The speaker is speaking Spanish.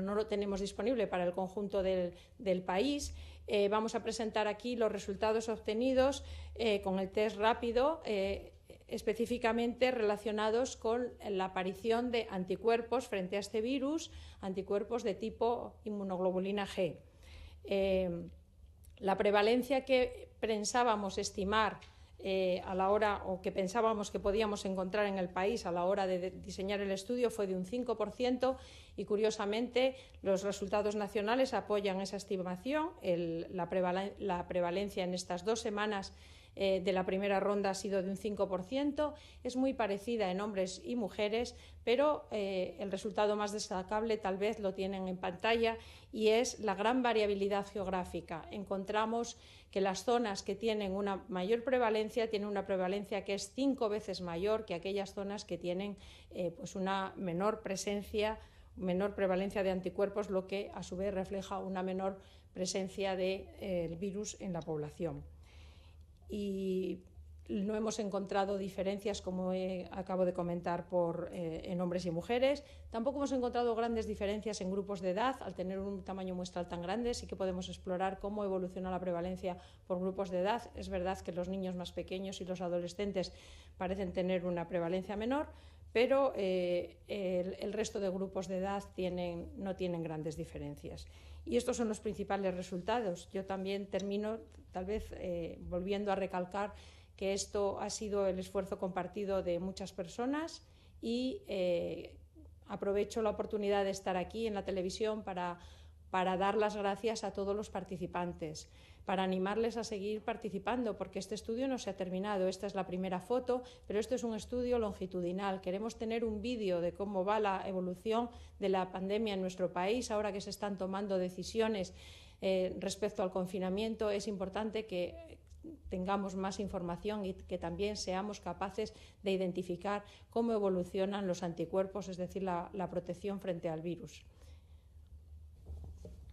no lo tenemos disponible para el conjunto del país. Vamos a presentar aquí los resultados obtenidos con el test rápido, específicamente relacionados con la aparición de anticuerpos frente a este virus, anticuerpos de tipo inmunoglobulina G. La prevalencia que pensábamos estimar a la hora, o que pensábamos que podíamos encontrar en el país a la hora de diseñar el estudio, fue de un 5%, y curiosamente los resultados nacionales apoyan esa estimación. La prevalencia en estas 2 semanas de la primera ronda ha sido de un 5%, es muy parecida en hombres y mujeres, pero el resultado más destacable tal vez lo tienen en pantalla, y es la gran variabilidad geográfica. Encontramos que las zonas que tienen una mayor prevalencia tienen una prevalencia que es 5 veces mayor que aquellas zonas que tienen pues una menor prevalencia de anticuerpos, lo que a su vez refleja una menor presencia del virus en la población. Y no hemos encontrado diferencias, como acabo de comentar, en hombres y mujeres. Tampoco hemos encontrado grandes diferencias en grupos de edad. Al tener un tamaño muestral tan grande, sí que podemos explorar cómo evoluciona la prevalencia por grupos de edad. Es verdad que los niños más pequeños y los adolescentes parecen tener una prevalencia menor, pero el resto de grupos de edad no tienen grandes diferencias. Y estos son los principales resultados. Yo también termino, tal vez, volviendo a recalcar que esto ha sido el esfuerzo compartido de muchas personas, y aprovecho la oportunidad de estar aquí en la televisión para dar las gracias a todos los participantes, para animarles a seguir participando, porque este estudio no se ha terminado. Esta es la primera foto, pero esto es un estudio longitudinal. Queremos tener un vídeo de cómo va la evolución de la pandemia en nuestro país. Ahora que se están tomando decisiones respecto al confinamiento, es importante que tengamos más información y que también seamos capaces de identificar cómo evolucionan los anticuerpos, es decir, la protección frente al virus.